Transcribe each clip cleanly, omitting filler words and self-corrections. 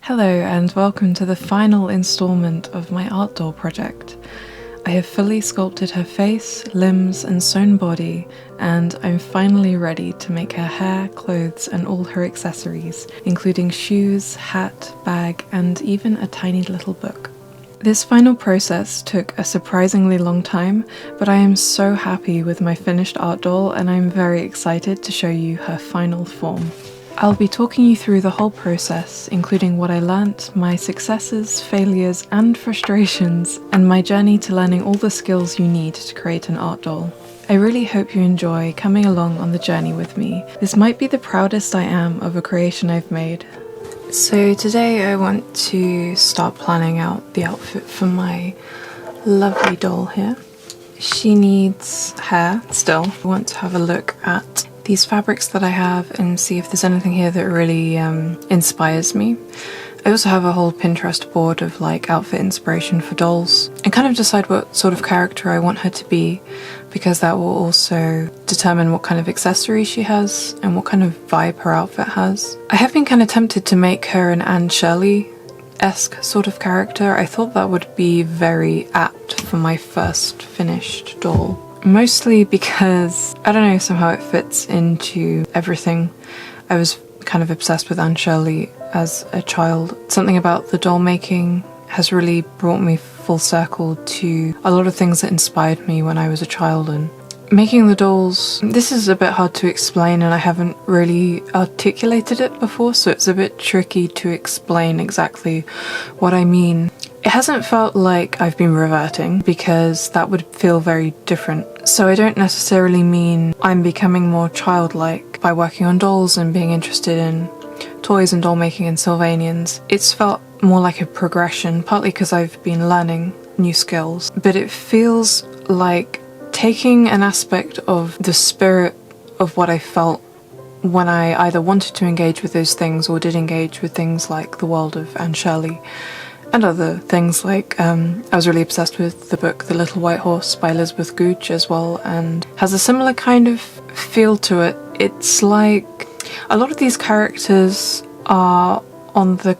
Hello and welcome to the final installment of my art doll project. I have fully sculpted her face, limbs and sewn body, and I'm finally ready to make her hair, clothes and all her accessories, including shoes, hat, bag and even a tiny little book. This final process took a surprisingly long time, but I am so happy with my finished art doll and I'm very excited to show you her final form. I'll be talking you through the whole process, including what I learnt, my successes, failures and frustrations, and my journey to learning all the skills you need to create an art doll. I really hope you enjoy coming along on the journey with me. This might be the proudest I am of a creation I've made. So today I want to start planning out the outfit for my lovely doll here. She needs hair still. I want to have a look at these fabrics that I have and see if there's anything here that really inspires me. I also have a whole Pinterest board of like outfit inspiration for dolls and kind of decide what sort of character I want her to be, because that will also determine what kind of accessories she has and what kind of vibe her outfit has. I have been kind of tempted to make her an Anne Shirley-esque sort of character. I thought that would be very apt for my first finished doll. Mostly because, I don't know, somehow it fits into everything. I was kind of obsessed with Anne Shirley as a child. Something about the doll making has really brought me full circle to a lot of things that inspired me when I was a child. And making the dolls, this is a bit hard to explain and I haven't really articulated it before, so it's a bit tricky to explain exactly what I mean. It hasn't felt like I've been reverting, because that would feel very different. So I don't necessarily mean I'm becoming more childlike by working on dolls and being interested in toys and doll making and Sylvanians. It's felt more like a progression, partly because I've been learning new skills, but it feels like taking an aspect of the spirit of what I felt when I either wanted to engage with those things or did engage with things like the world of Anne Shirley. And other things like, I was really obsessed with the book The Little White Horse by Elizabeth Gooch as well, and has a similar kind of feel to it. It's like a lot of these characters are on the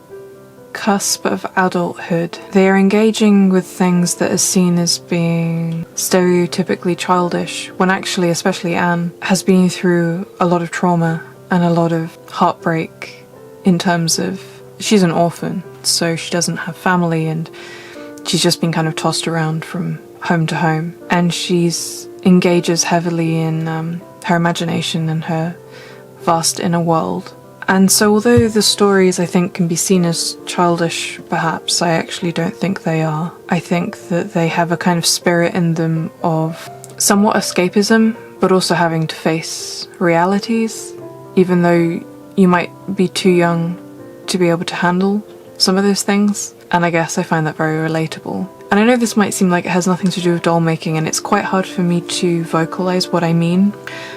cusp of adulthood. They are engaging with things that are seen as being stereotypically childish, when actually, especially Anne, has been through a lot of trauma and a lot of heartbreak in terms of, she's an orphan. So she doesn't have family and she's just been kind of tossed around from home to home, and she's engages heavily in her imagination and her vast inner world. And so although the stories I think can be seen as childish perhaps, I actually don't think they are. I think that they have a kind of spirit in them of somewhat escapism, but also having to face realities, even though you might be too young to be able to handle some of those things, and I guess I find that very relatable. And I know this might seem like it has nothing to do with doll making and it's quite hard for me to vocalize what I mean,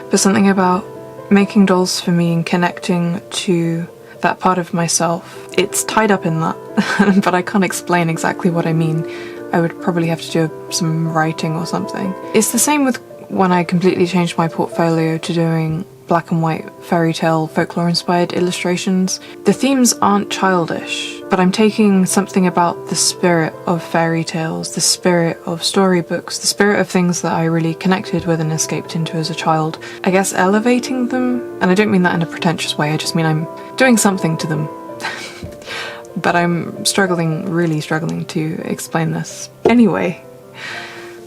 but something about making dolls for me and connecting to that part of myself, it's tied up in that, but I can't explain exactly what I mean. I would probably have to do some writing or something. It's the same with when I completely changed my portfolio to doing black and white fairy tale folklore inspired illustrations. The themes aren't childish, but I'm taking something about the spirit of fairy tales, the spirit of storybooks, the spirit of things that I really connected with and escaped into as a child. I guess elevating them, and I don't mean that in a pretentious way, I just mean I'm doing something to them. But I'm really struggling to explain this. Anyway,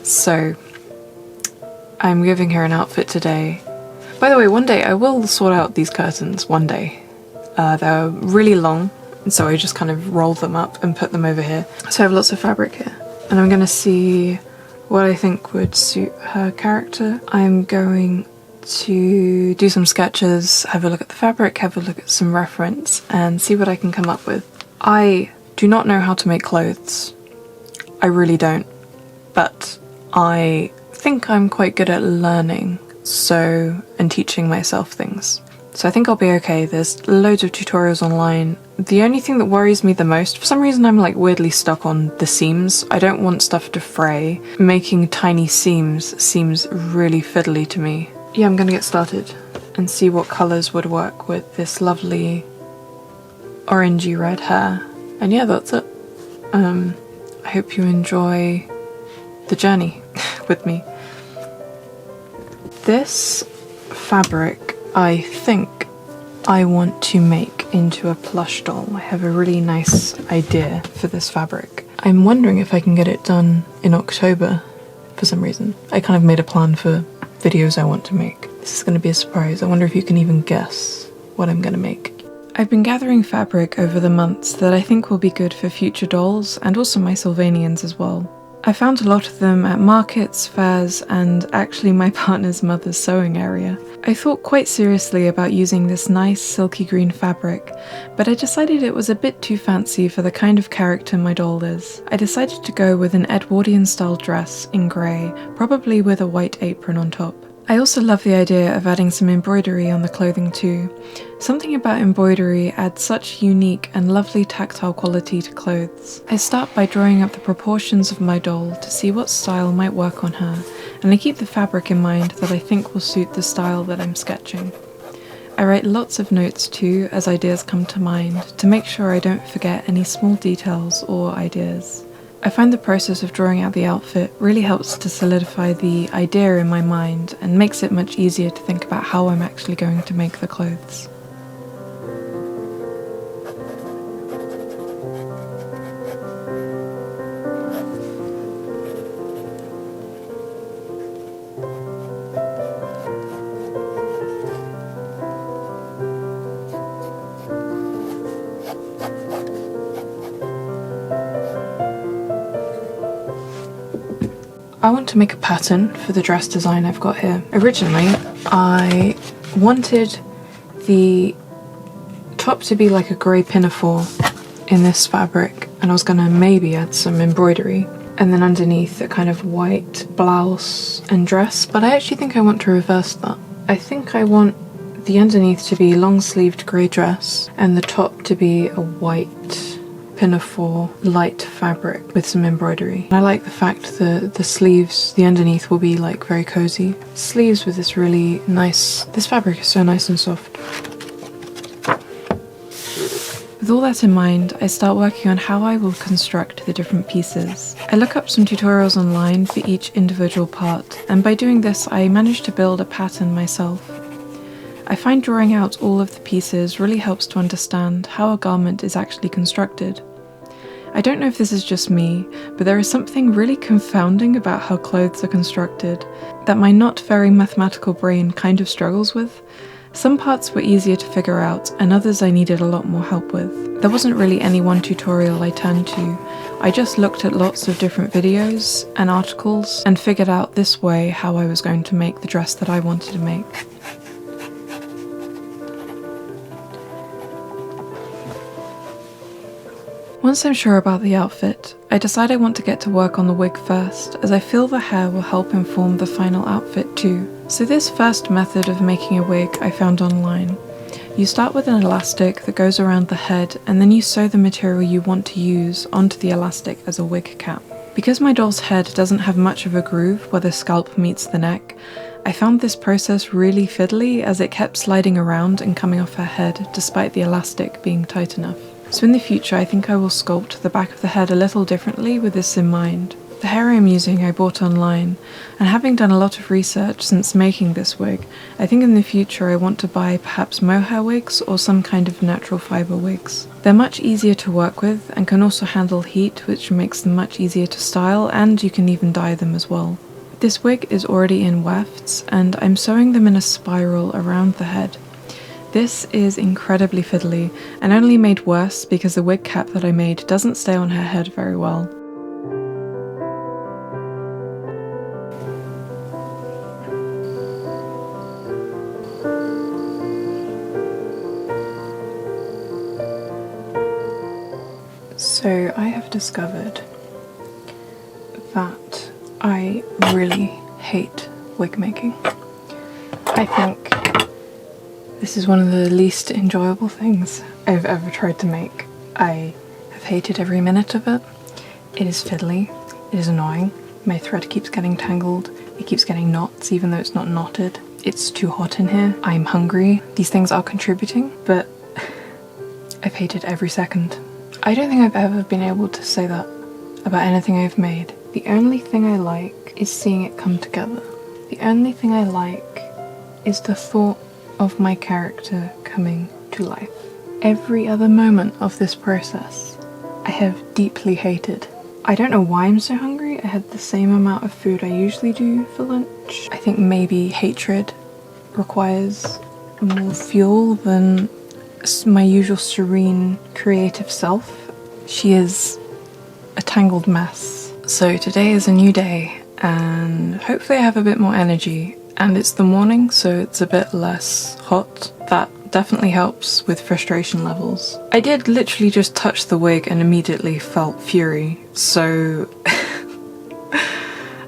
so I'm giving her an outfit today. By the way, one day I will sort out these curtains, one day. They're really long, and so I just kind of roll them up and put them over here. So I have lots of fabric here, and I'm gonna see what I think would suit her character. I'm going to do some sketches, have a look at the fabric, have a look at some reference, and see what I can come up with. I do not know how to make clothes. I really don't, but I think I'm quite good at learning and teaching myself things. So I think I'll be okay. There's loads of tutorials online. The only thing that worries me the most, for some reason I'm like weirdly stuck on the seams. I don't want stuff to fray. Making tiny seams seems really fiddly to me. Yeah, I'm gonna get started and see what colours would work with this lovely orangey red hair. And yeah, that's it. I hope you enjoy the journey with me. This fabric, I think I want to make into a plush doll. I have a really nice idea for this fabric. I'm wondering if I can get it done in October for some reason. I kind of made a plan for videos I want to make. This is going to be a surprise. I wonder if you can even guess what I'm going to make. I've been gathering fabric over the months that I think will be good for future dolls and also my Sylvanians as well. I found a lot of them at markets, fairs, and actually my partner's mother's sewing area. I thought quite seriously about using this nice silky green fabric, but I decided it was a bit too fancy for the kind of character my doll is. I decided to go with an Edwardian style dress in grey, probably with a white apron on top. I also love the idea of adding some embroidery on the clothing too. Something about embroidery adds such unique and lovely tactile quality to clothes. I start by drawing up the proportions of my doll to see what style might work on her, and I keep the fabric in mind that I think will suit the style that I'm sketching. I write lots of notes too as ideas come to mind to make sure I don't forget any small details or ideas. I find the process of drawing out the outfit really helps to solidify the idea in my mind and makes it much easier to think about how I'm actually going to make the clothes. I want to make a pattern for the dress design I've got here. Originally, I wanted the top to be like a grey pinafore in this fabric, and I was gonna maybe add some embroidery, and then underneath a kind of white blouse and dress, but I actually think I want to reverse that. I think I want the underneath to be long-sleeved grey dress, and the top to be a white pinafore light fabric with some embroidery. I like the fact that the sleeves, the underneath will be like very cozy. Sleeves with this really nice, this fabric is so nice and soft. With all that in mind, I start working on how I will construct the different pieces. I look up some tutorials online for each individual part, and by doing this I managed to build a pattern myself. I find drawing out all of the pieces really helps to understand how a garment is actually constructed. I don't know if this is just me, but there is something really confounding about how clothes are constructed that my not very mathematical brain kind of struggles with. Some parts were easier to figure out, and others I needed a lot more help with. There wasn't really any one tutorial I turned to. I just looked at lots of different videos and articles and figured out this way how I was going to make the dress that I wanted to make. Once I'm sure about the outfit, I decide I want to get to work on the wig first, as I feel the hair will help inform the final outfit too. So this first method of making a wig I found online. You start with an elastic that goes around the head, and then you sew the material you want to use onto the elastic as a wig cap. Because my doll's head doesn't have much of a groove where the scalp meets the neck, I found this process really fiddly as it kept sliding around and coming off her head despite the elastic being tight enough. So in the future I think I will sculpt the back of the head a little differently with this in mind. The hair I'm using I bought online, and having done a lot of research since making this wig, I think in the future I want to buy perhaps mohair wigs or some kind of natural fibre wigs. They're much easier to work with and can also handle heat, which makes them much easier to style, and you can even dye them as well. This wig is already in wefts, and I'm sewing them in a spiral around the head. This is incredibly fiddly, and only made worse because the wig cap that I made doesn't stay on her head very well. So I have discovered that I really hate wig making. I think this is one of the least enjoyable things I've ever tried to make. I have hated every minute of it. It is fiddly, it is annoying, my thread keeps getting tangled, it keeps getting knots even though it's not knotted. It's too hot in here, I'm hungry. These things are contributing, but I've hated every second I don't think I've ever been able to say that about anything I've made. The only thing I like is seeing it come together. The only thing I like is the thought of my character coming to life. Every other moment of this process I have deeply hated. I don't know why I'm so hungry. I had the same amount of food I usually do for lunch. I think maybe hatred requires more fuel than my usual serene, creative self. She is a tangled mess. So today is a new day, and hopefully I have a bit more energy. And it's the morning, so it's a bit less hot. That definitely helps with frustration levels. I did literally just touch the wig and immediately felt fury, so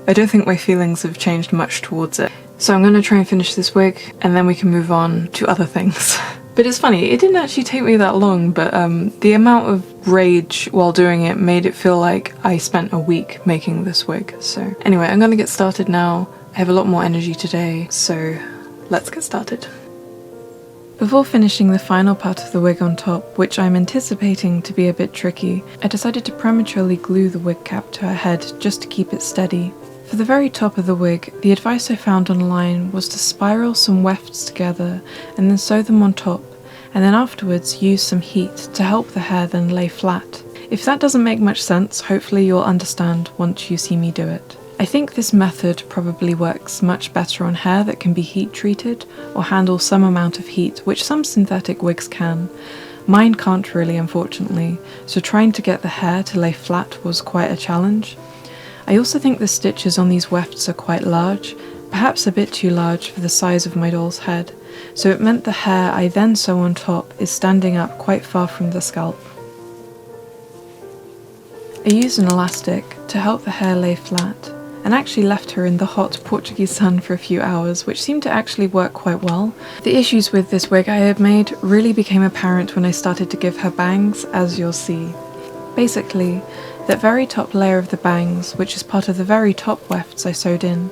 I don't think my feelings have changed much towards it. So I'm gonna try and finish this wig, and then we can move on to other things. But it's funny, it didn't actually take me that long, but the amount of rage while doing it made it feel like I spent a week making this wig. So anyway, I'm gonna get started now. I have a lot more energy today, so let's get started. Before finishing the final part of the wig on top, which I'm anticipating to be a bit tricky, I decided to prematurely glue the wig cap to her head just to keep it steady. For the very top of the wig, the advice I found online was to spiral some wefts together and then sew them on top, and then afterwards use some heat to help the hair then lay flat. If that doesn't make much sense, hopefully you'll understand once you see me do it. I think this method probably works much better on hair that can be heat treated or handle some amount of heat, which some synthetic wigs can. Mine can't really, unfortunately, so trying to get the hair to lay flat was quite a challenge. I also think the stitches on these wefts are quite large, perhaps a bit too large for the size of my doll's head, so it meant the hair I then sew on top is standing up quite far from the scalp. I used an elastic to help the hair lay flat, and actually left her in the hot Portuguese sun for a few hours, which seemed to actually work quite well. The issues with this wig I had made really became apparent when I started to give her bangs, as you'll see. Basically, that very top layer of the bangs, which is part of the very top wefts I sewed in,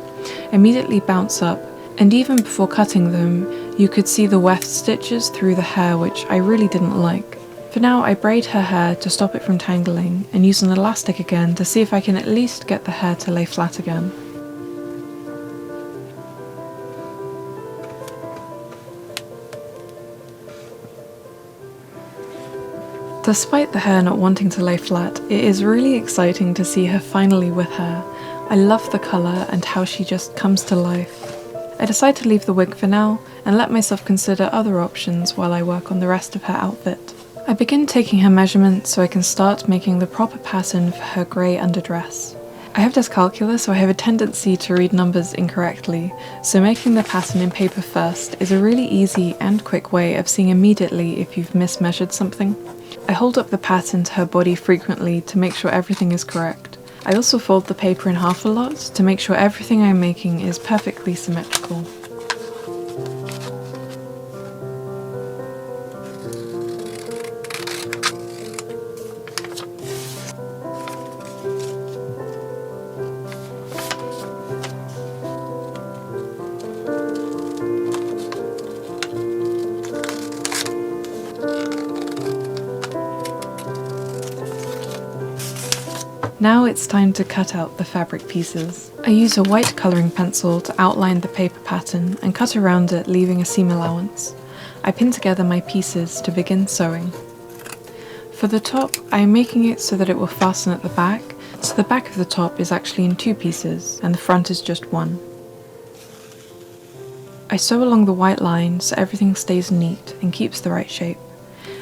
immediately bounce up, and even before cutting them, you could see the weft stitches through the hair, which I really didn't like. For now, I braid her hair to stop it from tangling, and use an elastic again to see if I can at least get the hair to lay flat again. Despite the hair not wanting to lay flat, it is really exciting to see her finally with hair. I love the colour and how she just comes to life. I decide to leave the wig for now and let myself consider other options while I work on the rest of her outfit. I begin taking her measurements so I can start making the proper pattern for her grey underdress. I have dyscalculia, so I have a tendency to read numbers incorrectly, so making the pattern in paper first is a really easy and quick way of seeing immediately if you've mismeasured something. I hold up the pattern to her body frequently to make sure everything is correct. I also fold the paper in half a lot to make sure everything I'm making is perfectly symmetrical. Now it's time to cut out the fabric pieces. I use a white colouring pencil to outline the paper pattern and cut around it, leaving a seam allowance. I pin together my pieces to begin sewing. For the top, I am making it so that it will fasten at the back, so the back of the top is actually in two pieces and the front is just one. I sew along the white line so everything stays neat and keeps the right shape.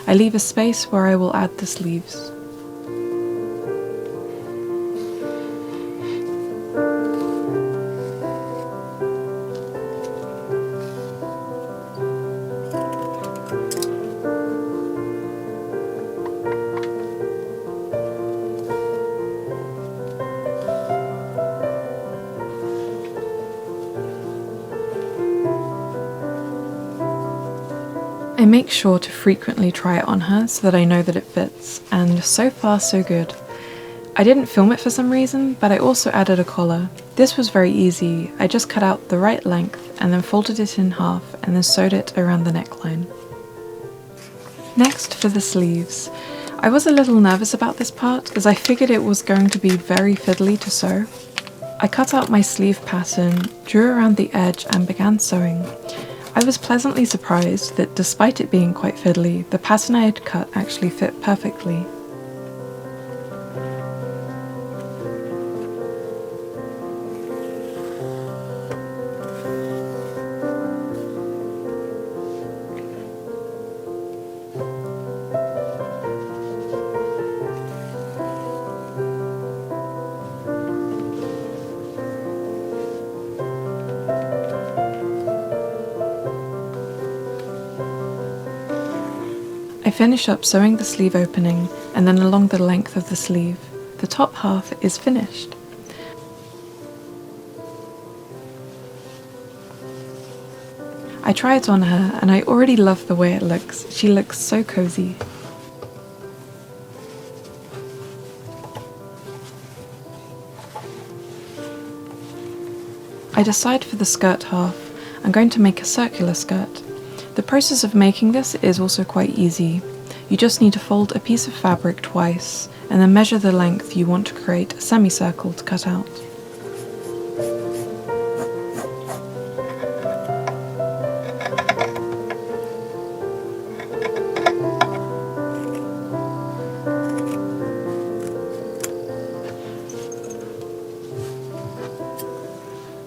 I leave a space where I will add the sleeves. I make sure to frequently try it on her so that I know that it fits, and so far so good. I didn't film it for some reason, but I also added a collar. This was very easy. I just cut out the right length and then folded it in half and then sewed it around the neckline. Next, for the sleeves, I was a little nervous about this part as I figured it was going to be very fiddly to sew. I cut out my sleeve pattern, drew around the edge and began sewing. I was pleasantly surprised that despite it being quite fiddly, the pattern I had cut actually fit perfectly. I finish up sewing the sleeve opening and then along the length of the sleeve. The top half is finished. I try it on her and I already love the way it looks. She looks so cozy. I decide for the skirt half, I'm going to make a circular skirt. The process of making this is also quite easy. You just need to fold a piece of fabric twice and then measure the length you want to create a semicircle to cut out.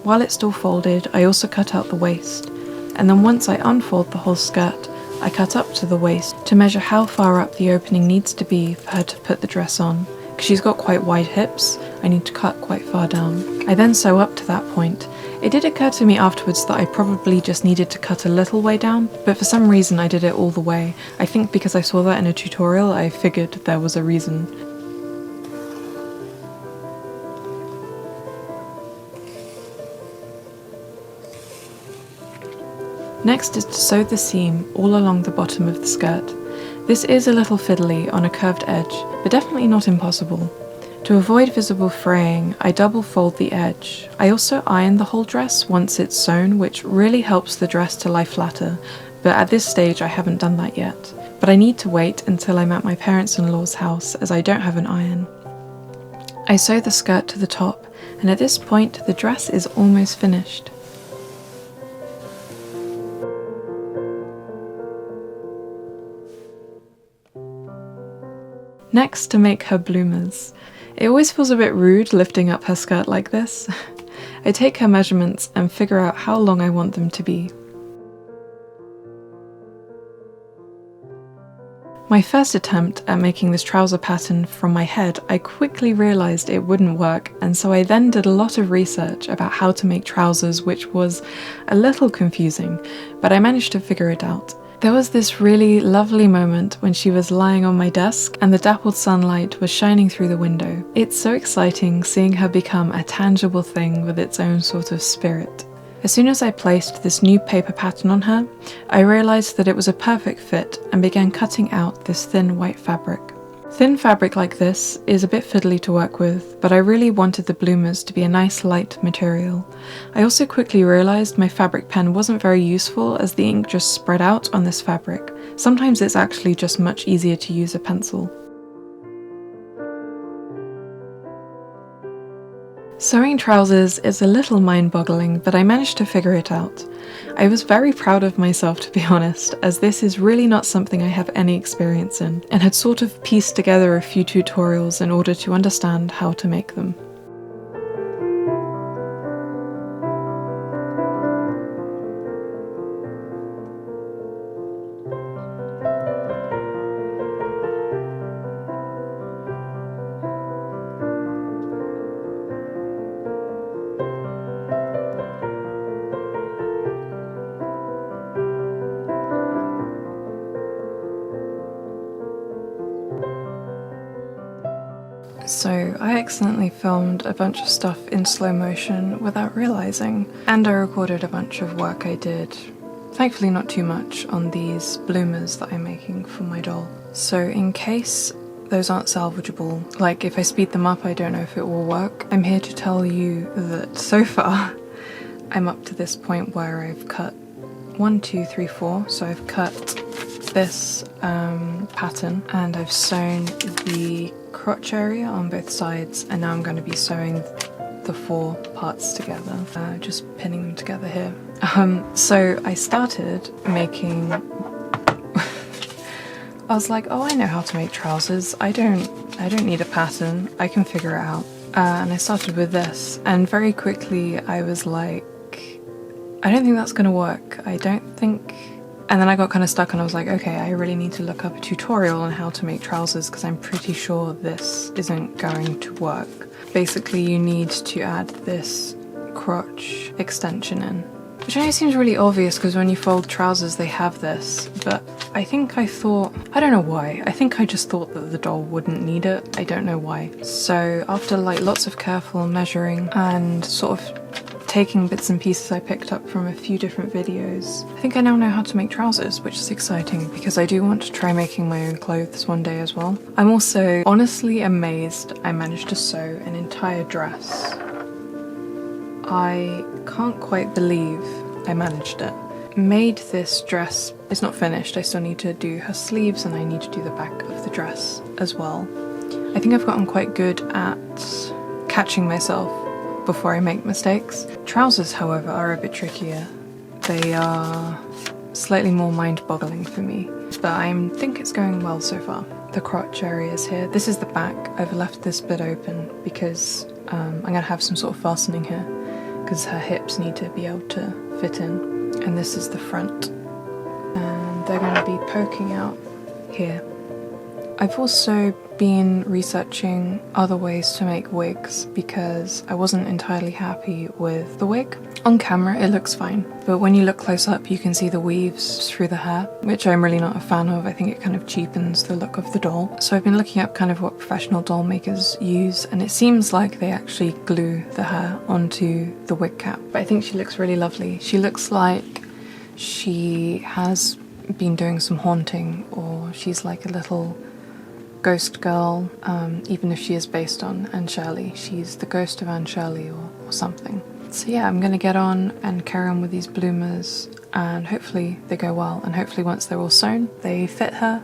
While it's still folded, I also cut out the waist. And then once I unfold the whole skirt, I cut up to the waist to measure how far up the opening needs to be for her to put the dress on. Because she's got quite wide hips, I need to cut quite far down. I then sew up to that point. It did occur to me afterwards that I probably just needed to cut a little way down, but for some reason I did it all the way. I think because I saw that in a tutorial, I figured there was a reason. Next is to sew the seam all along the bottom of the skirt. This is a little fiddly on a curved edge, but definitely not impossible. To avoid visible fraying, I double fold the edge. I also iron the whole dress once it's sewn, which really helps the dress to lie flatter, but at this stage I haven't done that yet. But I need to wait until I'm at my parents-in-law's house as I don't have an iron. I sew the skirt to the top, and at this point the dress is almost finished. Next, to make her bloomers. It always feels a bit rude lifting up her skirt like this. I take her measurements and figure out how long I want them to be. My first attempt at making this trouser pattern from my head, I quickly realised it wouldn't work, and so I then did a lot of research about how to make trousers, which was a little confusing, but I managed to figure it out. There was this really lovely moment when she was lying on my desk and the dappled sunlight was shining through the window. It's so exciting seeing her become a tangible thing with its own sort of spirit. As soon as I placed this new paper pattern on her, I realised that it was a perfect fit and began cutting out this thin white fabric. Thin fabric like this is a bit fiddly to work with, but I really wanted the bloomers to be a nice light material. I also quickly realised my fabric pen wasn't very useful as the ink just spread out on this fabric. Sometimes it's actually just much easier to use a pencil. Sewing trousers is a little mind-boggling, but I managed to figure it out. I was very proud of myself, to be honest, as this is really not something I have any experience in, and had sort of pieced together a few tutorials in order to understand how to make them. So I accidentally filmed a bunch of stuff in slow motion without realising, and I recorded a bunch of work I did, thankfully not too much, on these bloomers that I'm making for my doll. So in case those aren't salvageable, like if I speed them up I don't know if it will work, I'm here to tell you that so far I'm up to this point where I've cut 1, 2, 3, 4, so I've cut this pattern, and I've sewn the crotch area on both sides, and now I'm going to be sewing the 4 parts together, just pinning them together here. So I started making I was like, oh, I know how to make trousers. I don't need a pattern. I can figure it out. And I started with this, and very quickly I was like, I don't think that's gonna work. I don't think. And then I got kind of stuck, and I was like, okay, I really need to look up a tutorial on how to make trousers, because I'm pretty sure this isn't going to work. Basically, you need to add this crotch extension in, which I know seems really obvious because when you fold trousers they have this, but I think I thought, I don't know why, I think I just thought that the doll wouldn't need it. I don't know why. So after like lots of careful measuring and sort of taking bits and pieces I picked up from a few different videos, I think I now know how to make trousers, which is exciting because I do want to try making my own clothes one day as well. I'm also honestly amazed I managed to sew an entire dress. I can't quite believe I managed it. Made this dress, it's not finished, I still need to do her sleeves and I need to do the back of the dress as well. I think I've gotten quite good at catching myself before I make mistakes. Trousers, however, are a bit trickier. They are slightly more mind-boggling for me, but I think it's going well so far. The crotch area is here. This is the back. I've left this bit open because I'm going to have some sort of fastening here, because her hips need to be able to fit in. And this is the front. And they're going to be poking out here. I've also been researching other ways to make wigs because I wasn't entirely happy with the wig. On camera it looks fine, but when you look close up you can see the weaves through the hair, which I'm really not a fan of. I think it kind of cheapens the look of the doll. So I've been looking up kind of what professional doll makers use, and it seems like they actually glue the hair onto the wig cap. But I think she looks really lovely. She looks like she has been doing some haunting, or she's like a little ghost girl, even if she is based on Anne Shirley. She's the ghost of Anne Shirley or something. So yeah, I'm gonna get on and carry on with these bloomers, and hopefully they go well, and hopefully once they're all sewn they fit her,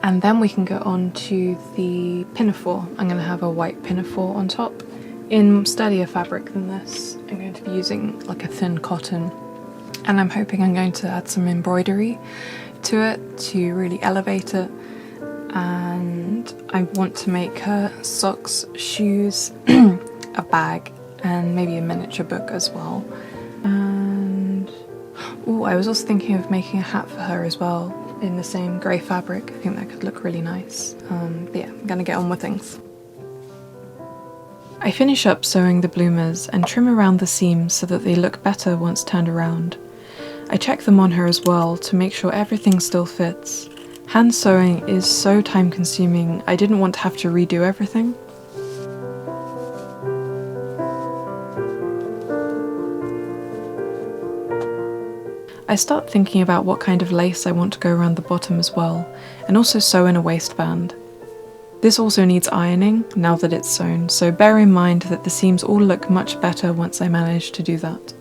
and then we can go on to the pinafore. I'm gonna have a white pinafore on top in sturdier fabric than this. I'm going to be using like a thin cotton, and I'm hoping I'm going to add some embroidery to it to really elevate it. And I want to make her socks, shoes, a bag, and maybe a miniature book as well. And oh, I was also thinking of making a hat for her as well in the same grey fabric. I think that could look really nice. But yeah, I'm gonna get on with things. I finish up sewing the bloomers and trim around the seams so that they look better once turned around. I check them on her as well to make sure everything still fits. Hand sewing is so time consuming, I didn't want to have to redo everything. I start thinking about what kind of lace I want to go around the bottom as well, and also sew in a waistband. This also needs ironing now that it's sewn, so bear in mind that the seams all look much better once I manage to do that.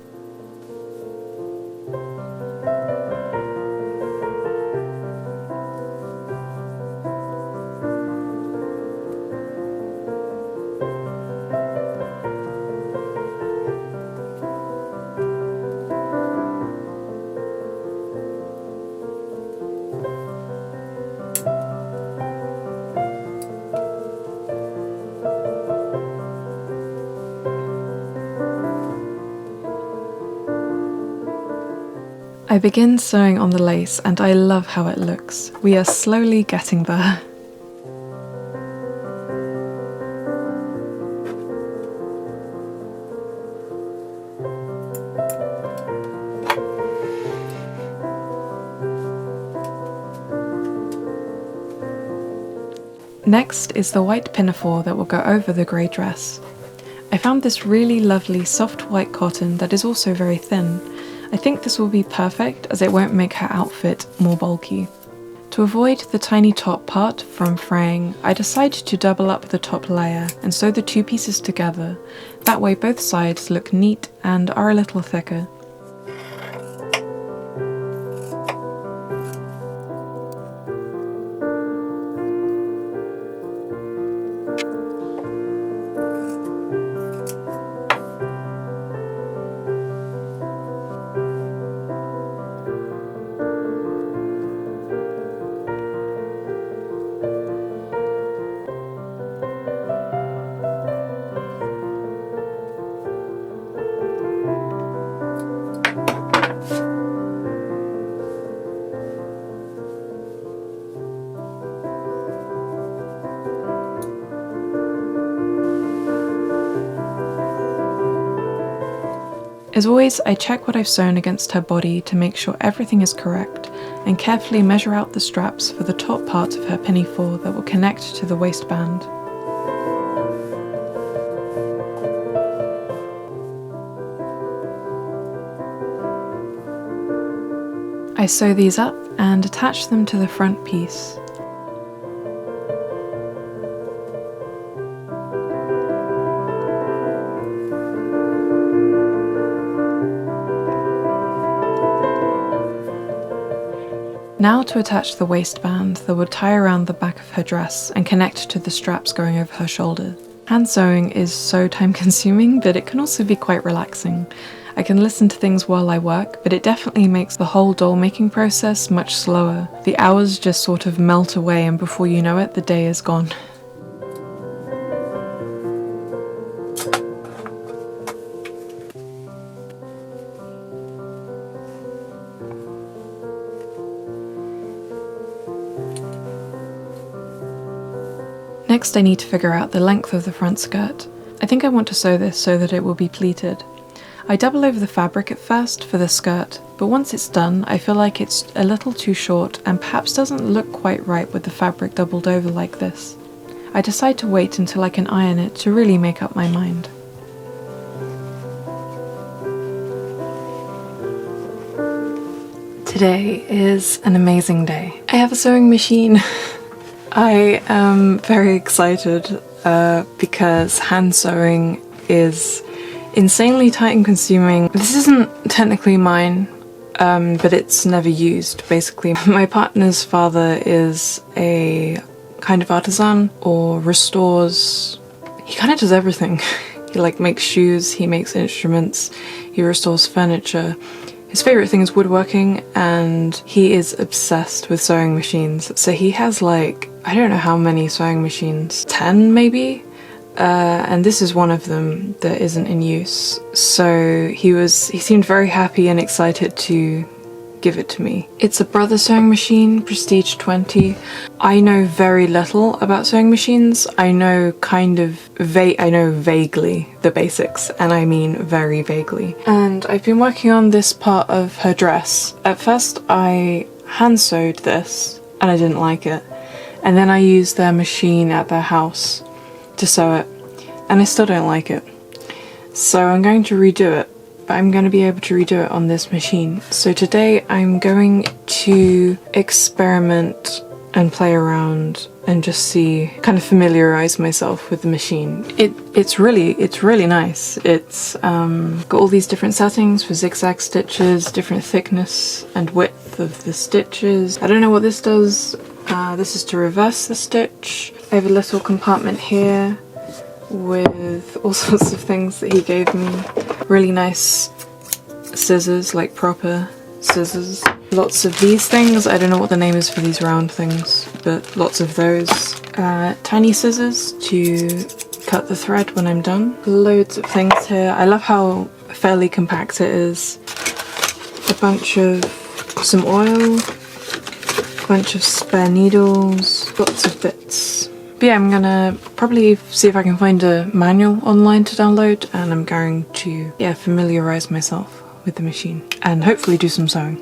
I begin sewing on the lace and I love how it looks. We are slowly getting there. Next is the white pinafore that will go over the grey dress. I found this really lovely soft white cotton that is also very thin. I think this will be perfect as it won't make her outfit more bulky. To avoid the tiny top part from fraying, I decided to double up the top layer and sew the two pieces together. That way both sides look neat and are a little thicker. As always, I check what I've sewn against her body to make sure everything is correct, and carefully measure out the straps for the top part of her pinafore that will connect to the waistband. I sew these up and attach them to the front piece. Now to attach the waistband that would tie around the back of her dress and connect to the straps going over her shoulder. Hand sewing is so time consuming, but it can also be quite relaxing. I can listen to things while I work, but it definitely makes the whole doll making process much slower. The hours just sort of melt away, and before you know it, the day is gone. Next, I need to figure out the length of the front skirt. I think I want to sew this so that it will be pleated. I double over the fabric at first for the skirt, but once it's done, I feel like it's a little too short and perhaps doesn't look quite right with the fabric doubled over like this. I decide to wait until I can iron it to really make up my mind. Today is an amazing day. I have a sewing machine. I am very excited because hand sewing is insanely time consuming. This isn't technically mine, but it's never used, basically. My partner's father is a kind of artisan or restores. He kind of does everything. He makes shoes, he makes instruments, he restores furniture. His favourite thing is woodworking, and he is obsessed with sewing machines. So he has I don't know how many sewing machines, 10 maybe? And this is one of them that isn't in use. So he seemed very happy and excited to give it to me. It's a brother sewing machine, Prestige 20. I know very little about sewing machines. I know vaguely the basics, and I mean very vaguely. And I've been working on this part of her dress. At first I hand sewed this and I didn't like it. And then I used their machine at their house to sew it, and I still don't like it. So I'm going to redo it, but I'm going to be able to redo it on this machine. So today I'm going to experiment and play around and just kind of familiarize myself with the machine. It's really nice. It's got all these different settings for zigzag stitches, different thickness and width of the stitches. I don't know what this does. This is to reverse the stitch. I have a little compartment here with all sorts of things that he gave me. Really nice scissors, like proper scissors. Lots of these things. I don't know what the name is for these round things, but lots of those. Tiny scissors to cut the thread when I'm done. Loads of things here. I love how fairly compact it is. A bunch of some oil. Bunch of spare needles, lots of bits. But yeah, I'm gonna probably see if I can find a manual online to download, and I'm going to familiarize myself with the machine and hopefully do some sewing.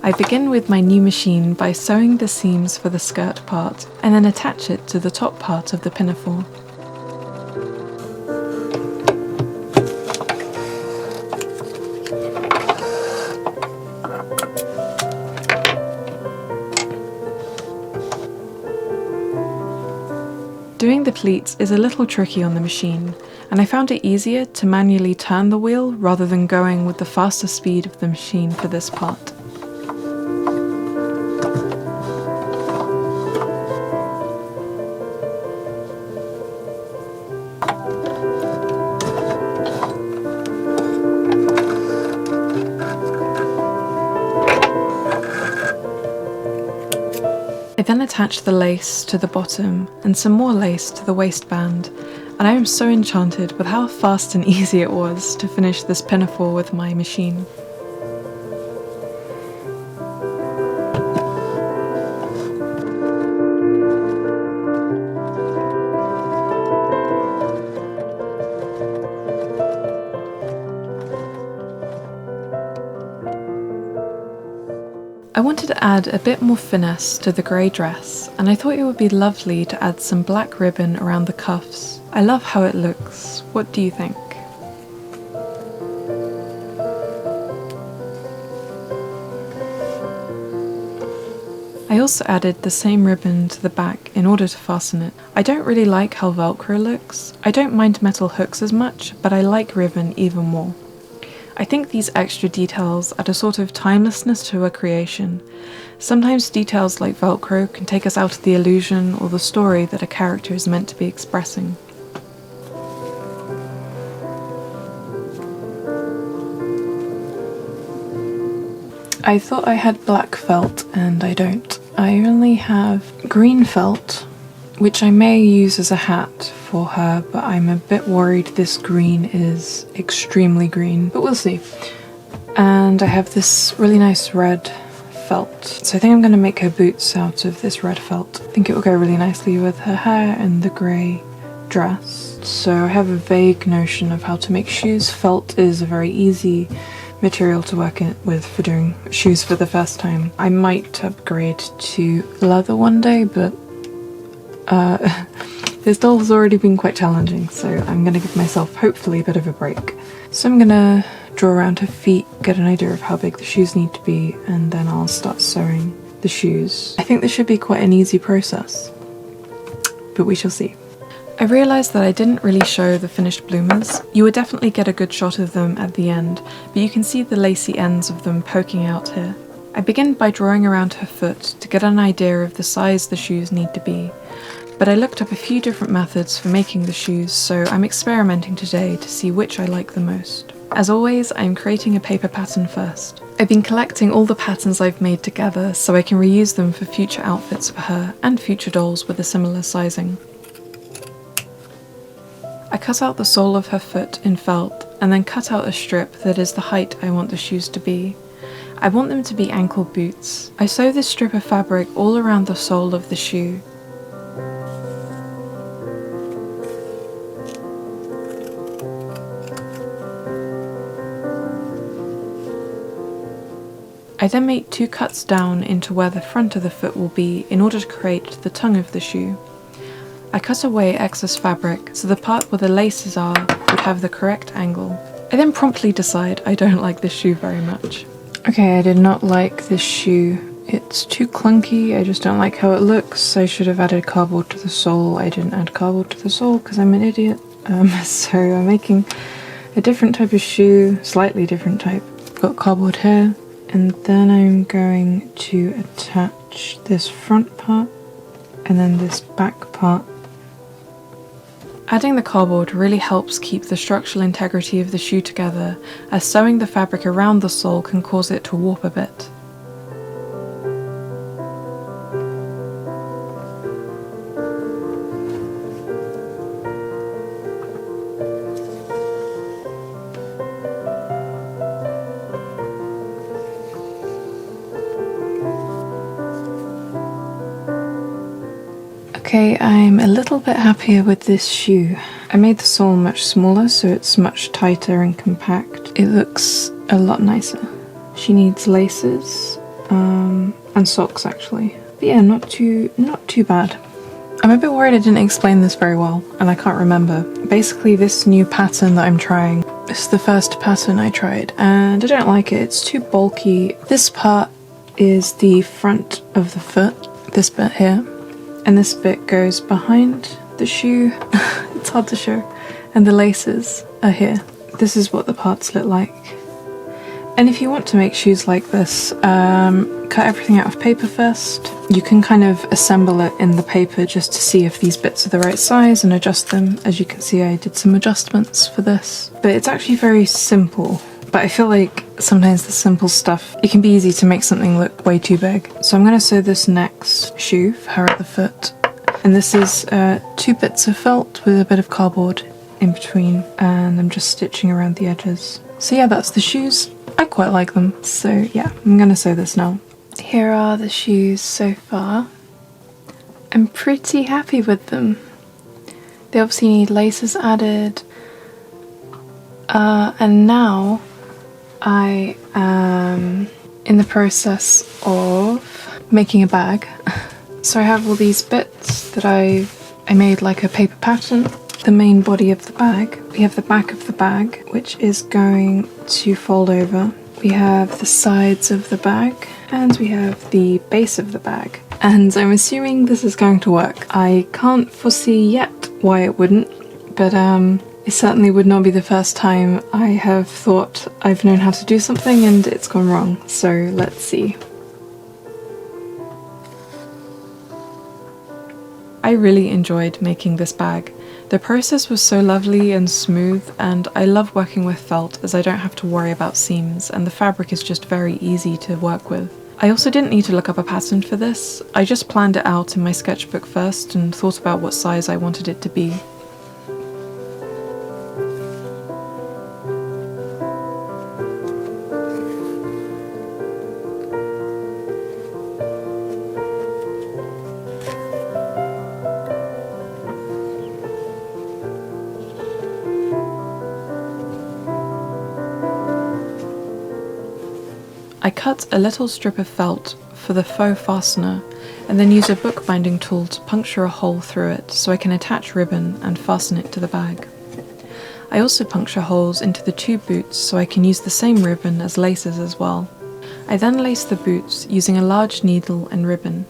I begin with my new machine by sewing the seams for the skirt part and then attach it to the top part of the pinafore. Doing the pleats is a little tricky on the machine, and I found it easier to manually turn the wheel rather than going with the faster speed of the machine for this part. I then attached the lace to the bottom and some more lace to the waistband, and I am so enchanted with how fast and easy it was to finish this pinafore with my machine. add a bit more finesse to the grey dress, and I thought it would be lovely to add some black ribbon around the cuffs. I love how it looks. What do you think? I also added the same ribbon to the back in order to fasten it. I don't really like how Velcro looks. I don't mind metal hooks as much, but I like ribbon even more. I think these extra details add a sort of timelessness to a creation. Sometimes details like Velcro can take us out of the illusion or the story that a character is meant to be expressing. I thought I had black felt, and I don't. I only have green felt, which I may use as a hat for her, but I'm a bit worried this green is extremely green, but we'll see. And I have this really nice red felt, so I think I'm going to make her boots out of this red felt. I think it will go really nicely with her hair and the grey dress. So I have a vague notion of how to make shoes. Felt is a very easy material to work with for doing shoes for the first time. I might upgrade to leather one day, but this doll has already been quite challenging, so I'm gonna give myself hopefully a bit of a break. So I'm gonna draw around her feet, get an idea of how big the shoes need to be, and then I'll start sewing the shoes. I think this should be quite an easy process, but we shall see. I realised that I didn't really show the finished bloomers. You would definitely get a good shot of them at the end, but you can see the lacy ends of them poking out here. I begin by drawing around her foot to get an idea of the size the shoes need to be, but I looked up a few different methods for making the shoes, so I'm experimenting today to see which I like the most. As always, I'm creating a paper pattern first. I've been collecting all the patterns I've made together so I can reuse them for future outfits for her and future dolls with a similar sizing. I cut out the sole of her foot in felt and then cut out a strip that is the height I want the shoes to be. I want them to be ankle boots. I sew this strip of fabric all around the sole of the shoe. I then make 2 cuts down into where the front of the foot will be in order to create the tongue of the shoe. I cut away excess fabric so the part where the laces are would have the correct angle. I then promptly decide I don't like this shoe very much. Okay, I did not like this shoe. It's too clunky, I just don't like how it looks. I should have added cardboard to the sole. I didn't add cardboard to the sole because I'm an idiot. So I'm making a different type of shoe, slightly different type. Got cardboard here, and then I'm going to attach this front part and then this back part. Adding the cardboard really helps keep the structural integrity of the shoe together, as sewing the fabric around the sole can cause it to warp a bit. Okay, I'm a little bit happier with this shoe. I made the sole much smaller so it's much tighter and compact. It looks a lot nicer. She needs laces and socks actually. But yeah, not too bad. I'm a bit worried I didn't explain this very well and I can't remember. Basically this new pattern that I'm trying, this is the first pattern I tried and I don't like it. It's too bulky. This part is the front of the foot, this bit here. And this bit goes behind the shoe. It's hard to show. And the laces are here. This is what the parts look like. And if you want to make shoes like this, cut everything out of paper first. You can kind of assemble it in the paper just to see if these bits are the right size and adjust them. As you can see, I did some adjustments for this. But it's actually very simple. But I feel like sometimes the simple stuff, it can be easy to make something look way too big. So I'm going to sew this next shoe for her at the foot. And this is 2 bits of felt with a bit of cardboard in between. And I'm just stitching around the edges. So yeah, that's the shoes. I quite like them. So yeah, I'm going to sew this now. Here are the shoes so far. I'm pretty happy with them. They obviously need laces added. And now I am in the process of making a bag. So I have all these bits that I made like a paper pattern. The main body of the bag. We have the back of the bag, which is going to fold over. We have the sides of the bag, and we have the base of the bag. And I'm assuming this is going to work. I can't foresee yet why it wouldn't, but it certainly would not be the first time I have thought I've known how to do something and it's gone wrong. So let's see. I really enjoyed making this bag. The process was so lovely and smooth, and I love working with felt as I don't have to worry about seams and the fabric is just very easy to work with. I also didn't need to look up a pattern for this. I just planned it out in my sketchbook first and thought about what size I wanted it to be. I cut a little strip of felt for the faux fastener and then use a bookbinding tool to puncture a hole through it so I can attach ribbon and fasten it to the bag. I also puncture holes into the two boots so I can use the same ribbon as laces as well. I then lace the boots using a large needle and ribbon.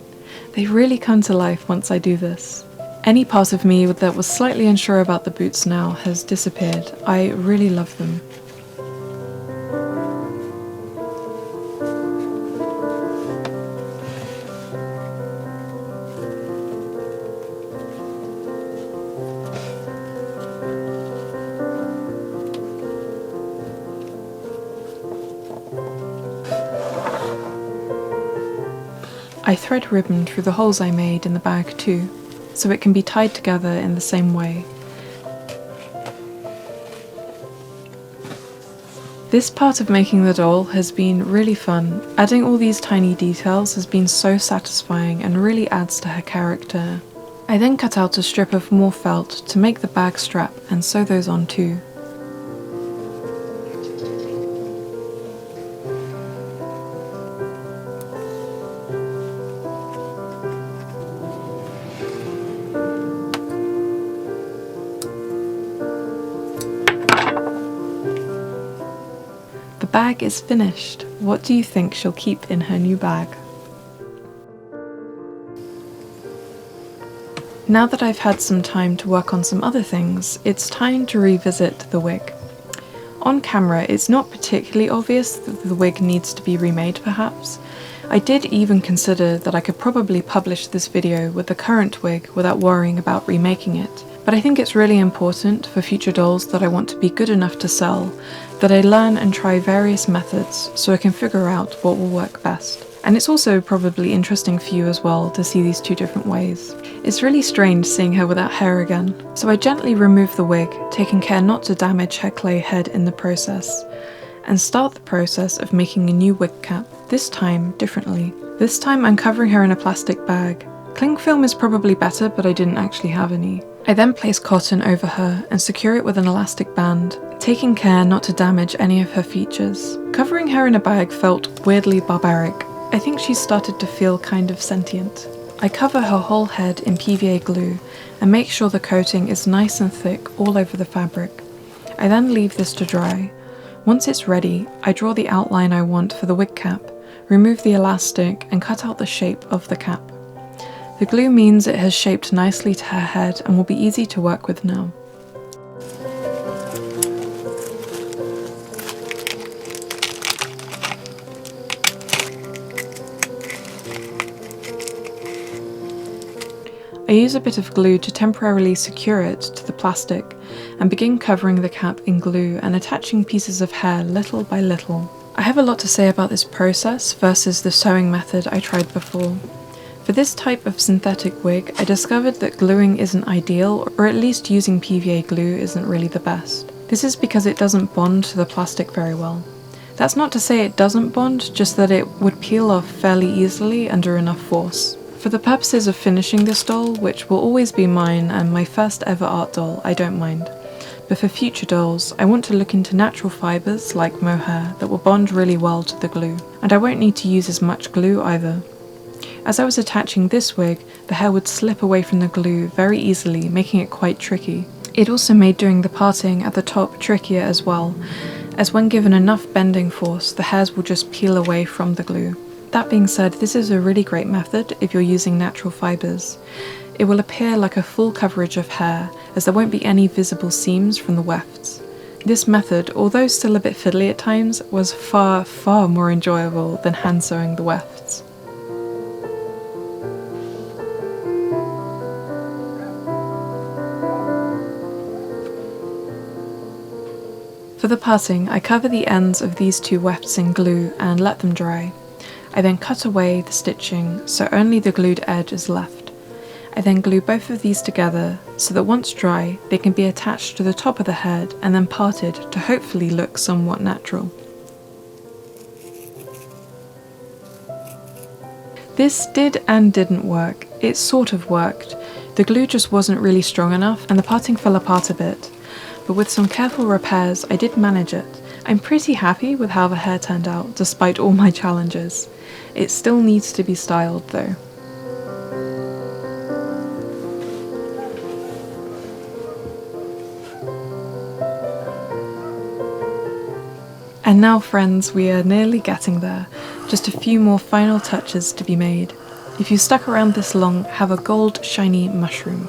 They really come to life once I do this. Any part of me that was slightly unsure about the boots now has disappeared. I really love them. I thread ribbon through the holes I made in the bag too, so it can be tied together in the same way. This part of making the doll has been really fun. Adding all these tiny details has been so satisfying and really adds to her character. I then cut out a strip of more felt to make the bag strap and sew those on too. The bag is finished. What do you think she'll keep in her new bag? Now that I've had some time to work on some other things, it's time to revisit the wig. On camera, it's not particularly obvious that the wig needs to be remade perhaps. I did even consider that I could probably publish this video with the current wig without worrying about remaking it. But I think it's really important for future dolls that I want to be good enough to sell, that I learn and try various methods so I can figure out what will work best. And it's also probably interesting for you as well to see these two different ways. It's really strange seeing her without hair again. So I gently remove the wig, taking care not to damage her clay head in the process, and start the process of making a new wig cap, this time differently. This time I'm covering her in a plastic bag. Cling film is probably better, but I didn't actually have any. I then place cotton over her and secure it with an elastic band, taking care not to damage any of her features. Covering her in a bag felt weirdly barbaric. I think she started to feel kind of sentient. I cover her whole head in PVA glue and make sure the coating is nice and thick all over the fabric. I then leave this to dry. Once it's ready, I draw the outline I want for the wig cap, remove the elastic and cut out the shape of the cap. The glue means it has shaped nicely to her head and will be easy to work with now. I use a bit of glue to temporarily secure it to the plastic and begin covering the cap in glue and attaching pieces of hair little by little. I have a lot to say about this process versus the sewing method I tried before. For this type of synthetic wig, I discovered that gluing isn't ideal, or at least using PVA glue isn't really the best. This is because it doesn't bond to the plastic very well. That's not to say it doesn't bond, just that it would peel off fairly easily under enough force. For the purposes of finishing this doll, which will always be mine and my first ever art doll, I don't mind. but for future dolls I want to look into natural fibres like mohair that will bond really well to the glue, and I won't need to use as much glue either. As I was attaching this wig, the hair would slip away from the glue very easily, making it quite tricky. It also made doing the parting at the top trickier as well, as when given enough bending force, the hairs will just peel away from the glue. That being said, this is a really great method if you're using natural fibres. It will appear like a full coverage of hair, as there won't be any visible seams from the wefts. This method, although still a bit fiddly at times, was far, far more enjoyable than hand sewing the wefts. For the parting, I cover the ends of these two wefts in glue and let them dry. I then cut away the stitching so only the glued edge is left. I then glue both of these together so that once dry they can be attached to the top of the head and then parted to hopefully look somewhat natural. This did and didn't work. It sort of worked. The glue just wasn't really strong enough and the parting fell apart a bit. But with some careful repairs I did manage it. I'm pretty happy with how the hair turned out despite all my challenges. It still needs to be styled though. And now friends, we are nearly getting there. Just a few more final touches to be made. If you stuck around this long, have a gold shiny mushroom.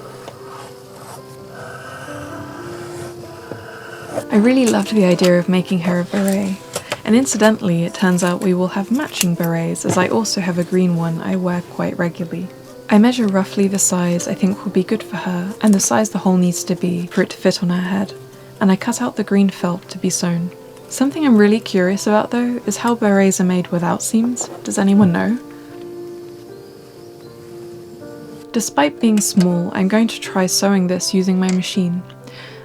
I really loved the idea of making her a beret, and incidentally it turns out we will have matching berets as I also have a green one I wear quite regularly. I measure roughly the size I think will be good for her and the size the hole needs to be for it to fit on her head, and I cut out the green felt to be sewn. Something I'm really curious about though is how berets are made without seams. Does anyone know? Despite being small, I'm going to try sewing this using my machine.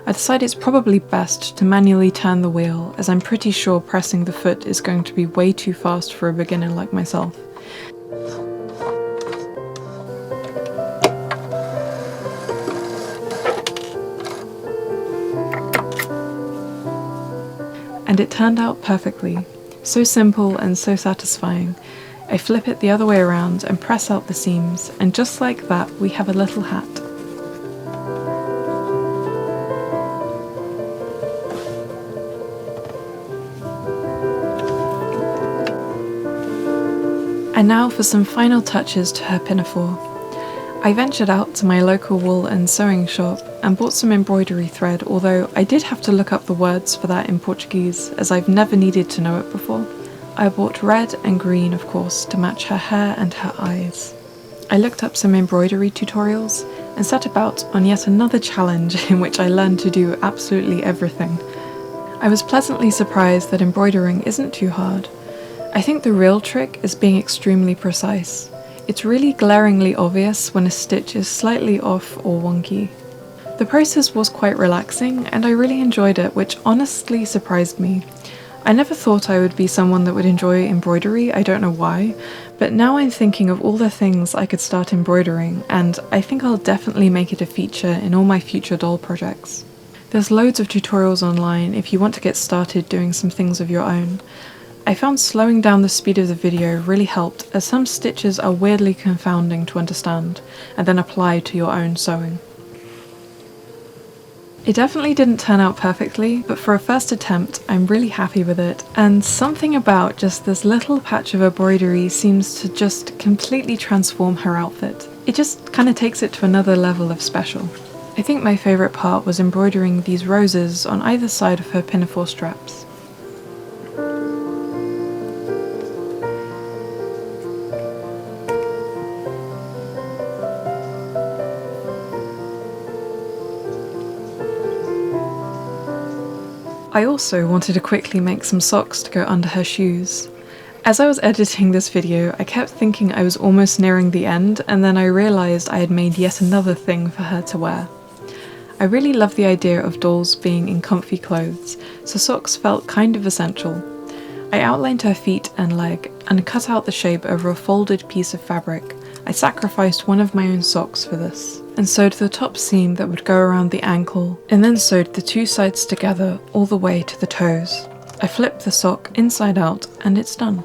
I decided it's probably best to manually turn the wheel, as I'm pretty sure pressing the foot is going to be way too fast for a beginner like myself. And it turned out perfectly. So simple and so satisfying. I flip it the other way around and press out the seams, and just like that we have a little hat. And now for some final touches to her pinafore. I ventured out to my local wool and sewing shop and bought some embroidery thread, although I did have to look up the words for that in Portuguese as I've never needed to know it before. I bought red and green, of course, to match her hair and her eyes. I looked up some embroidery tutorials and set about on yet another challenge in which I learned to do absolutely everything. I was pleasantly surprised that embroidering isn't too hard. I think the real trick is being extremely precise. It's really glaringly obvious when a stitch is slightly off or wonky. The process was quite relaxing and I really enjoyed it, which honestly surprised me. I never thought I would be someone that would enjoy embroidery, I don't know why, but now I'm thinking of all the things I could start embroidering, and I think I'll definitely make it a feature in all my future doll projects. There's loads of tutorials online if you want to get started doing some things of your own. I found slowing down the speed of the video really helped, as some stitches are weirdly confounding to understand and then apply to your own sewing. It definitely didn't turn out perfectly, but for a first attempt I'm really happy with it, and something about just this little patch of embroidery seems to just completely transform her outfit. It just kind of takes it to another level of special. I think my favourite part was embroidering these roses on either side of her pinafore straps. I also wanted to quickly make some socks to go under her shoes. As I was editing this video, I kept thinking I was almost nearing the end, and then I realised I had made yet another thing for her to wear. I really love the idea of dolls being in comfy clothes, so socks felt kind of essential. I outlined her feet and leg and cut out the shape over a folded piece of fabric, I sacrificed one of my own socks for this, and sewed the top seam that would go around the ankle, and then sewed the two sides together all the way to the toes. I flipped the sock inside out and it's done.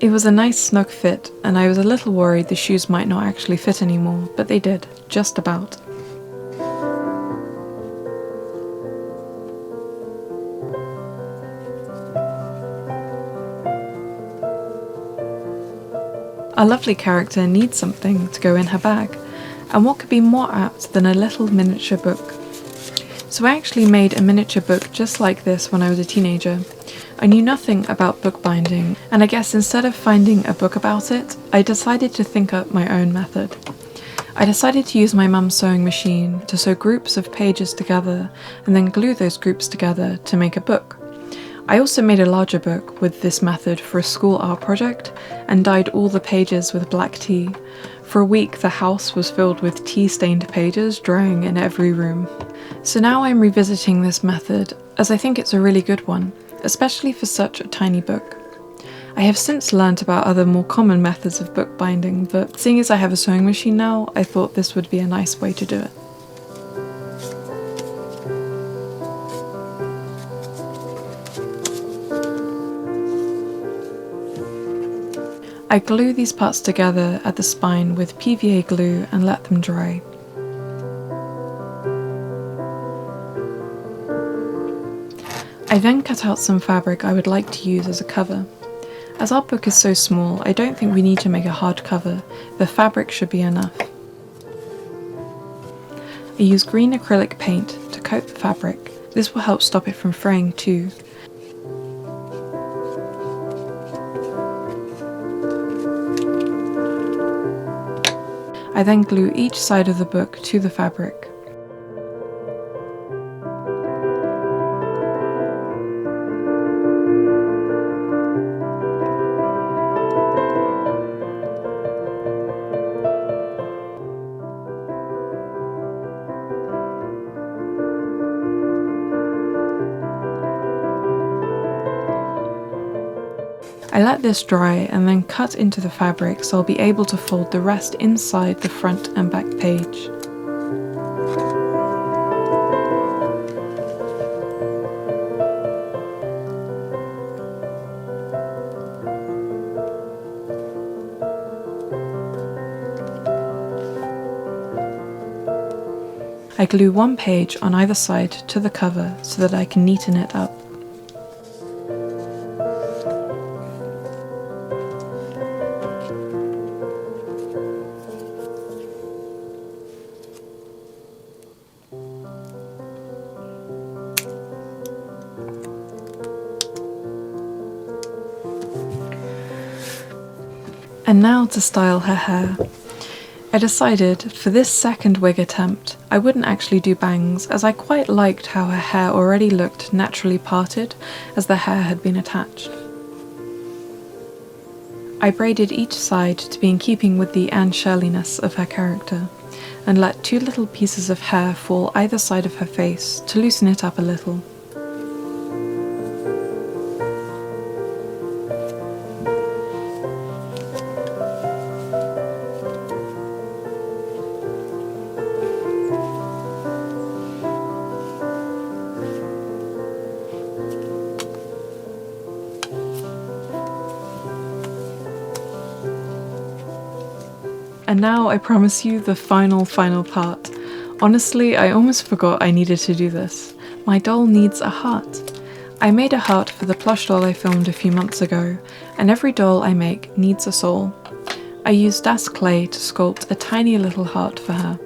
It was a nice snug fit, and I was a little worried the shoes might not actually fit anymore, but they did, just about. Our lovely character needs something to go in her bag, and what could be more apt than a little miniature book? So I actually made a miniature book just like this when I was a teenager. I knew nothing about bookbinding, and I guess instead of finding a book about it, I decided to think up my own method. I decided to use my mum's sewing machine to sew groups of pages together and then glue those groups together to make a book. I also made a larger book with this method for a school art project and dyed all the pages with black tea. For a week the house was filled with tea-stained pages drying in every room. So now I'm revisiting this method as I think it's a really good one, especially for such a tiny book. I have since learnt about other more common methods of bookbinding, but seeing as I have a sewing machine now, I thought this would be a nice way to do it. I glue these parts together at the spine with PVA glue and let them dry. I then cut out some fabric I would like to use as a cover. As our book is so small, I don't think we need to make a hard cover, the fabric should be enough. I use green acrylic paint to coat the fabric. This will help stop it from fraying too. I then glue each side of the book to the fabric. I let this dry and then cut into the fabric so I'll be able to fold the rest inside the front and back page. I glue one page on either side to the cover so that I can neaten it up. And now to style her hair. I decided for this second wig attempt I wouldn't actually do bangs, as I quite liked how her hair already looked naturally parted as the hair had been attached. I braided each side to be in keeping with the Anne Shirley-ness of her character, and let two little pieces of hair fall either side of her face to loosen it up a little. And now I promise you the final part. Honestly, I almost forgot I needed to do this. My doll needs a heart. I made a heart for the plush doll I filmed a few months ago, and every doll I make needs a soul. I used Das clay to sculpt a tiny little heart for her.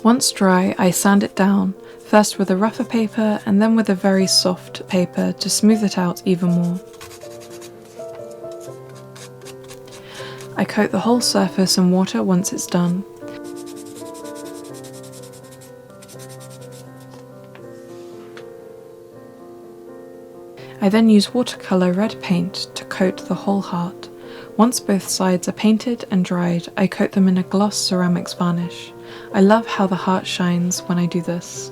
Once dry, I sand it down, first with a rougher paper and then with a very soft paper to smooth it out even more. I coat the whole surface in water once it's done. I then use watercolour red paint to coat the whole heart. Once both sides are painted and dried, I coat them in a gloss ceramics varnish. I love how the heart shines when I do this.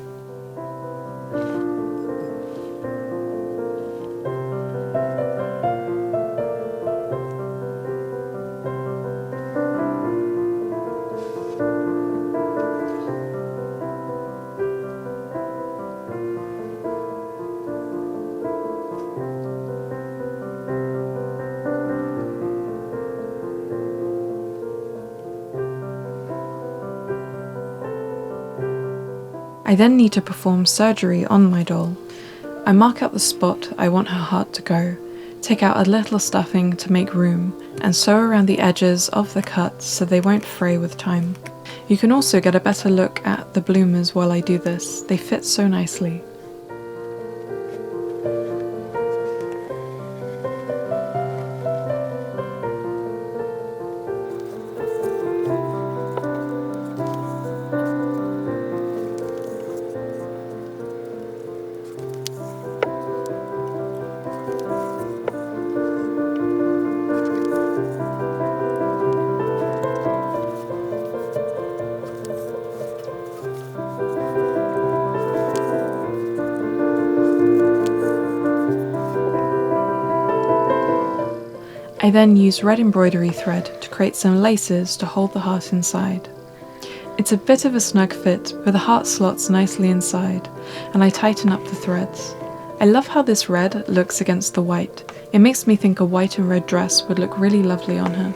I then need to perform surgery on my doll. I mark out the spot I want her heart to go, take out a little stuffing to make room, and sew around the edges of the cuts so they won't fray with time. You can also get a better look at the bloomers while I do this, they fit so nicely. I then use red embroidery thread to create some laces to hold the heart inside. It's a bit of a snug fit, but the heart slots nicely inside, and I tighten up the threads. I love how this red looks against the white. It makes me think a white and red dress would look really lovely on her.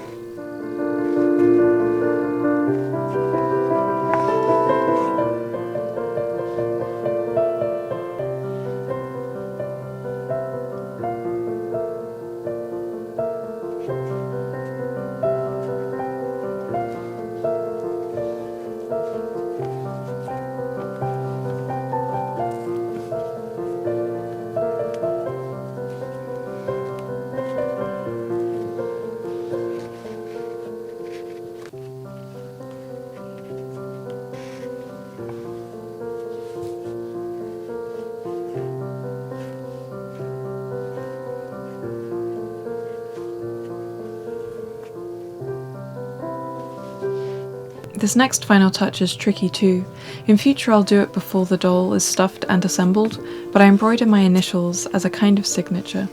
This next final touch is tricky too. In future I'll do it before the doll is stuffed and assembled, but I embroider my initials as a kind of signature.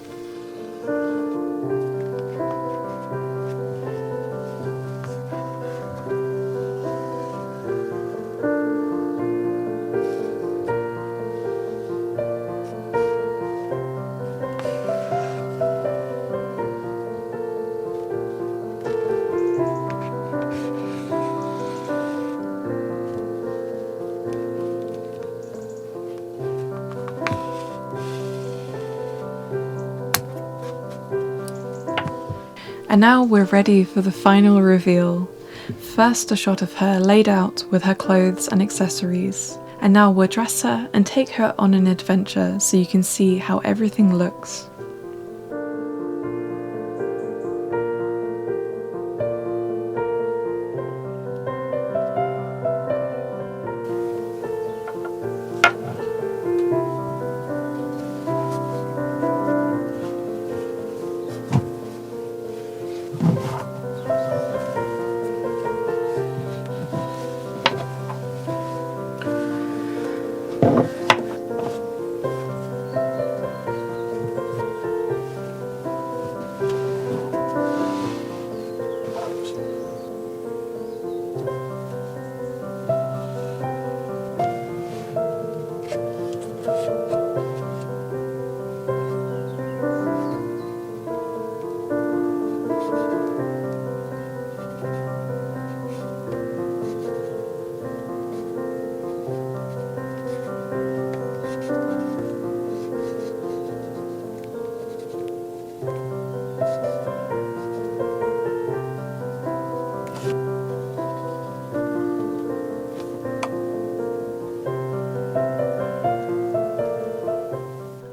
And now we're ready for the final reveal. First a shot of her laid out with her clothes and accessories. And now we'll dress her and take her on an adventure so you can see how everything looks.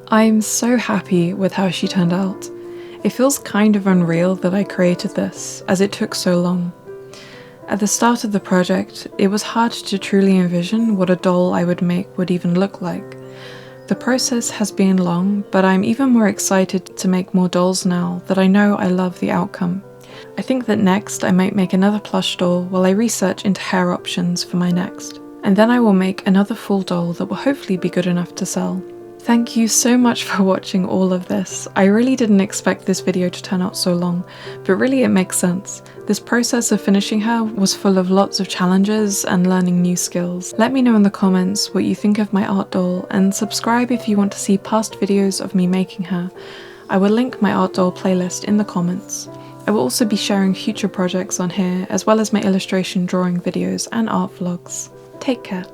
I'm so happy with how she turned out. It feels kind of unreal that I created this, as it took so long. At the start of the project, it was hard to truly envision what a doll I would make would even look like. The process has been long, but I'm even more excited to make more dolls now that I know I love the outcome. I think that next I might make another plush doll while I research into hair options for my next. And then I will make another full doll that will hopefully be good enough to sell. Thank you so much for watching all of this. I really didn't expect this video to turn out so long, but really it makes sense. This process of finishing her was full of lots of challenges and learning new skills. Let me know in the comments what you think of my art doll, and subscribe if you want to see past videos of me making her. I will link my art doll playlist in the comments. I will also be sharing future projects on here, as well as my illustration drawing videos and art vlogs. Take care.